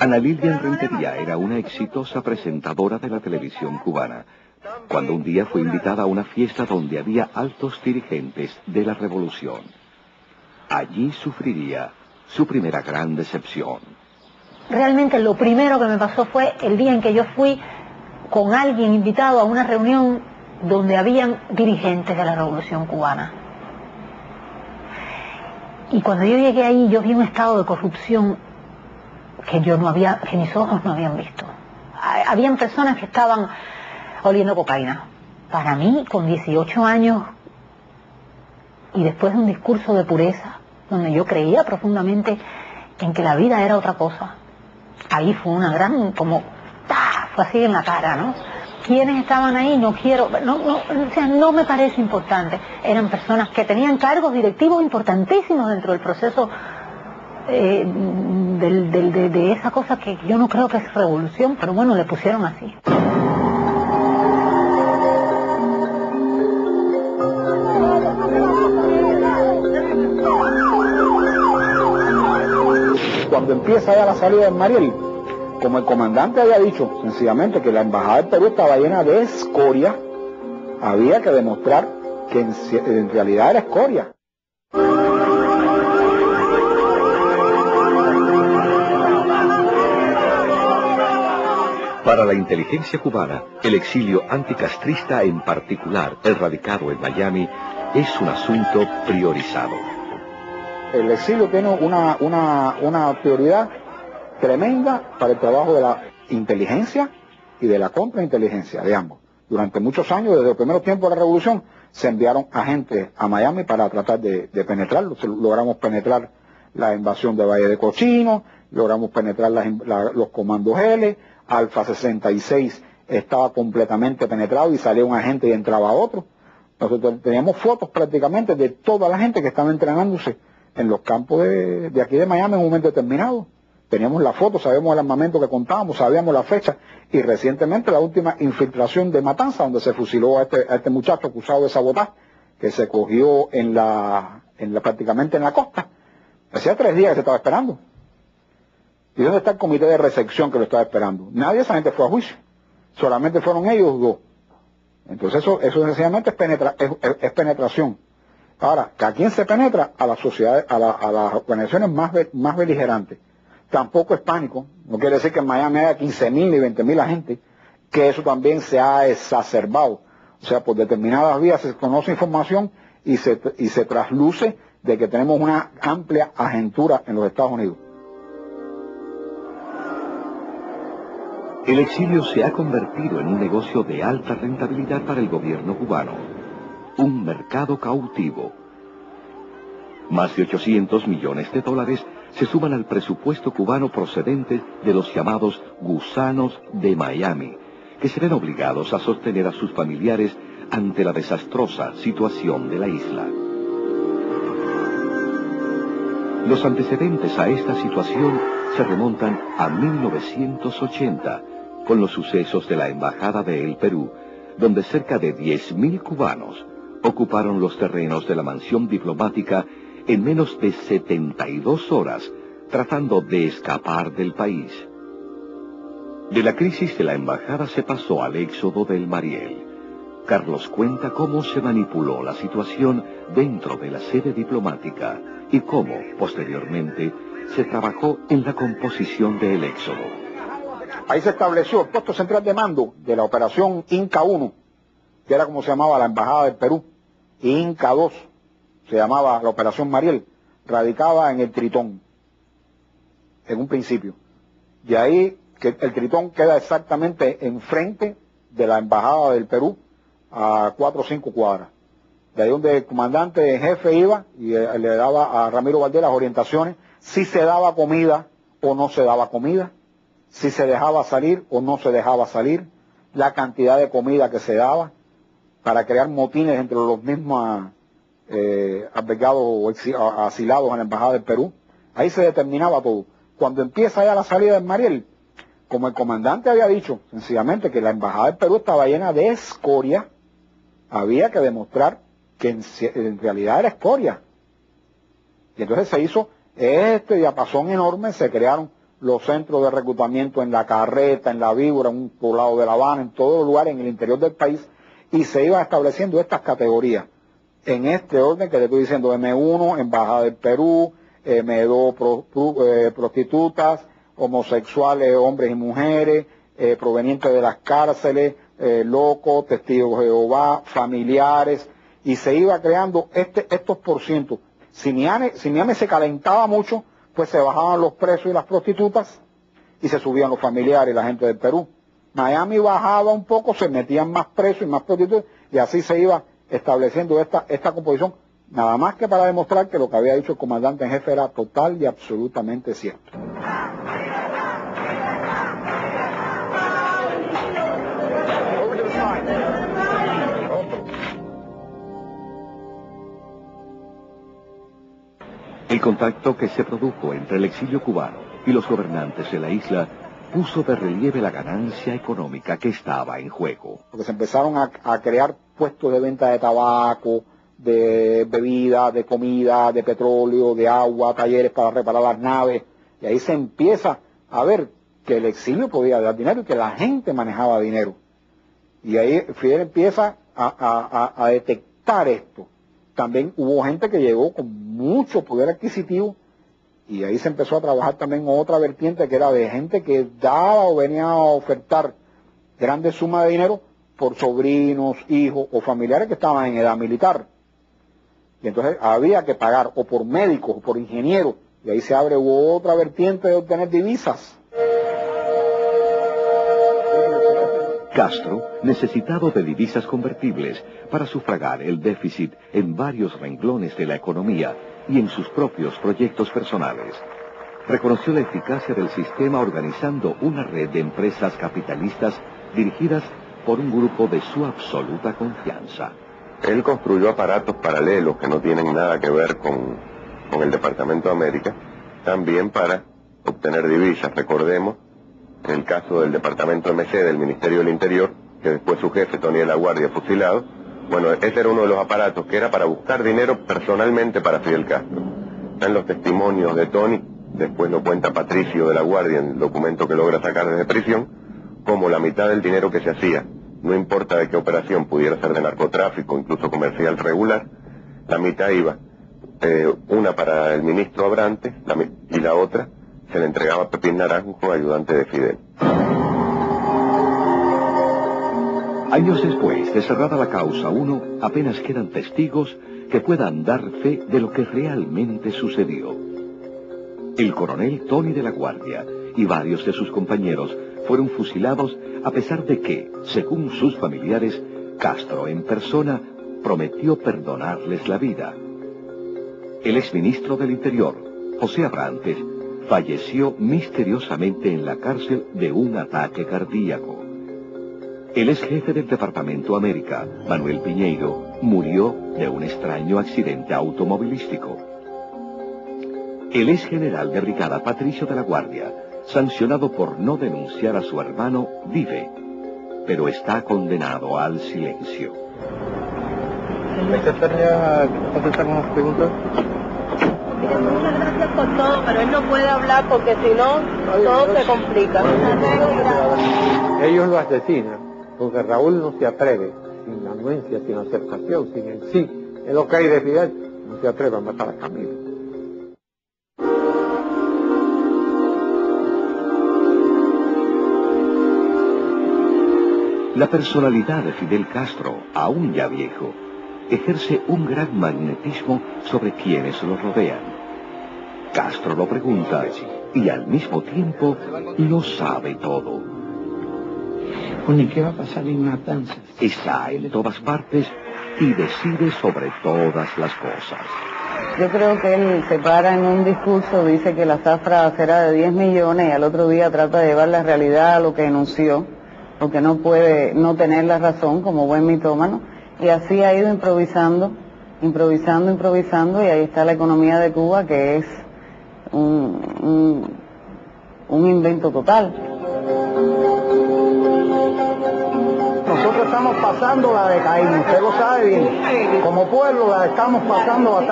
Ana Lilian Rentería era una exitosa presentadora de la televisión cubana, cuando un día fue invitada a una fiesta donde había altos dirigentes de la revolución. Allí sufriría su primera gran decepción. Realmente lo primero que me pasó fue el día en que yo fui con alguien invitado a una reunión donde habían dirigentes de la revolución cubana. Y cuando yo llegué ahí, yo vi un estado de corrupción que mis ojos no habían visto. Habían personas que estaban oliendo cocaína. Para mí, con 18 años, y después de un discurso de pureza, donde yo creía profundamente en que la vida era otra cosa, ahí fue una gran, fue así en la cara, ¿no? ¿Quiénes estaban ahí? No me parece importante. Eran personas que tenían cargos directivos importantísimos dentro del proceso de esa cosa que yo no creo que es revolución, pero bueno, le pusieron así. Cuando empieza ya la salida del Mariel, como el comandante había dicho, sencillamente que la embajada del Perú estaba llena de escoria, había que demostrar que en realidad era escoria. Para la inteligencia cubana, el exilio anticastrista, en particular el radicado en Miami, es un asunto priorizado. El exilio tiene una prioridad tremenda para el trabajo de la inteligencia y de la contrainteligencia, de ambos. Durante muchos años, desde los primeros tiempos de la revolución, se enviaron agentes a Miami para tratar de penetrarlo. Logramos penetrar la invasión de Valle de Cochino, logramos penetrar los comandos L, Alfa 66 estaba completamente penetrado y salía un agente y entraba otro. Nosotros teníamos fotos prácticamente de toda la gente que estaba entrenándose en los campos de aquí de Miami en un momento determinado. Teníamos la foto, sabíamos el armamento que contábamos, sabíamos la fecha, y recientemente la última infiltración de Matanza, donde se fusiló a este muchacho acusado de sabotaje, que se cogió prácticamente en la costa. Hacía 3 días que se estaba esperando. ¿Y dónde está el comité de recepción que lo estaba esperando? Nadie, esa gente fue a juicio. Solamente fueron ellos 2. Entonces eso sencillamente es penetración. Ahora, ¿a quién se penetra? A las sociedades, a las organizaciones más beligerantes. Tampoco es pánico. No quiere decir que en Miami haya 15.000 y 20.000 agentes, que eso también se ha exacerbado. O sea, por determinadas vías se conoce información y se trasluce de que tenemos una amplia agentura en los Estados Unidos. El exilio se ha convertido en un negocio de alta rentabilidad para el gobierno cubano. Un mercado cautivo. Más de 800 millones de dólares se suman al presupuesto cubano procedente de los llamados gusanos de Miami, que se ven obligados a sostener a sus familiares ante la desastrosa situación de la isla. Los antecedentes a esta situación se remontan a 1980, con los sucesos de la Embajada de El Perú, donde cerca de 10.000 cubanos ocuparon los terrenos de la mansión diplomática en menos de 72 horas, tratando de escapar del país. De la crisis de la embajada se pasó al éxodo del Mariel. Carlos cuenta cómo se manipuló la situación dentro de la sede diplomática y cómo, posteriormente, se trabajó en la composición del éxodo. Ahí se estableció el puesto central de mando de la operación Inca 1, que era como se llamaba la Embajada del Perú, y Inca 2, se llamaba la operación Mariel, radicaba en el Tritón, en un principio. Y ahí que el Tritón queda exactamente enfrente de la Embajada del Perú, a 4 o 5 cuadras. De ahí donde el comandante en jefe iba y le daba a Ramiro Valdés las orientaciones, si se daba comida o no se daba comida, si se dejaba salir o no se dejaba salir, la cantidad de comida que se daba, para crear motines entre los mismos albergados o asilados en la Embajada del Perú. Ahí se determinaba todo. Cuando empieza ya la salida del Mariel, como el comandante había dicho, sencillamente que la Embajada del Perú estaba llena de escoria, había que demostrar que en realidad era escoria. Y entonces se hizo este diapasón enorme, se crearon los centros de reclutamiento en La Carreta, en La Víbora, en un poblado de La Habana, en todos los lugares en el interior del país, y se iban estableciendo estas categorías. En este orden que le estoy diciendo, M1, Embajada del Perú, M2, prostitutas, homosexuales, hombres y mujeres, provenientes de las cárceles, locos, testigos de Jehová, familiares, y se iba creando estos porcientos. Si Miami se calentaba mucho, pues se bajaban los presos y las prostitutas y se subían los familiares y la gente del Perú. Miami bajaba un poco, se metían más presos y más prostitutas y así se iba estableciendo esta composición, nada más que para demostrar que lo que había dicho el comandante en jefe era total y absolutamente cierto. El contacto que se produjo entre el exilio cubano y los gobernantes de la isla puso de relieve la ganancia económica que estaba en juego. Porque se empezaron a crear puestos de venta de tabaco, de bebidas, de comida, de petróleo, de agua, talleres para reparar las naves, y ahí se empieza a ver que el exilio podía dar dinero y que la gente manejaba dinero. Y ahí Fidel empieza a detectar esto. También hubo gente que llegó con mucho poder adquisitivo y ahí se empezó a trabajar también otra vertiente que era de gente que daba o venía a ofertar grandes sumas de dinero por sobrinos, hijos o familiares que estaban en edad militar. Y entonces había que pagar o por médicos o por ingenieros y ahí se abre otra vertiente de obtener divisas. Castro, necesitado de divisas convertibles para sufragar el déficit en varios renglones de la economía y en sus propios proyectos personales, reconoció la eficacia del sistema organizando una red de empresas capitalistas dirigidas por un grupo de su absoluta confianza. Él construyó aparatos paralelos que no tienen nada que ver con el Departamento de América, también para obtener divisas. Recordemos el caso del Departamento MC del Ministerio del Interior, que después su jefe, Tony de la Guardia, fusilado. Bueno, ese era uno de los aparatos que era para buscar dinero personalmente para Fidel Castro. Están los testimonios de Tony, después lo cuenta Patricio de la Guardia en el documento que logra sacar desde prisión, como la mitad del dinero que se hacía, no importa de qué operación, pudiera ser de narcotráfico, incluso comercial regular, la mitad iba, una para el ministro Abrantes y la otra se le entregaba a Pepín Naranjo, ayudante de Fidel. Años después de cerrada la causa 1, apenas quedan testigos que puedan dar fe de lo que realmente sucedió. El coronel Tony de la Guardia y varios de sus compañeros fueron fusilados a pesar de que, según sus familiares, Castro en persona prometió perdonarles la vida. El exministro del Interior, José Abrantes, falleció misteriosamente en la cárcel de un ataque cardíaco. El exjefe del Departamento América, Manuel Piñeiro, murió de un extraño accidente automovilístico. El exgeneral de brigada Patricio de la Guardia, sancionado por no denunciar a su hermano, vive, pero está condenado al silencio. ¿Me aceptaría contestar unas preguntas? Muchas gracias por todo, pero él no puede hablar porque si no, todo se complica. Ellos lo asesinan, porque Raúl no se atreve, sin anuencia, sin aceptación, sin el sí, es lo que hay de Fidel, no se atreve a matar a Camilo. La personalidad de Fidel Castro, aún ya viejo, ejerce un gran magnetismo sobre quienes lo rodean. Castro lo pregunta y al mismo tiempo lo sabe todo. Bueno, ¿y qué va a pasar en Matanzas? Está en todas partes y decide sobre todas las cosas. Yo creo que él se para en un discurso, dice que la zafra será de 10 millones y al otro día trata de llevar la realidad a lo que enunció, porque no puede no tener la razón como buen mitómano, y así ha ido improvisando, y ahí está la economía de Cuba, que es un invento total. Nosotros estamos pasando la de Caín, usted lo sabe bien. Como pueblo la estamos pasando bastante.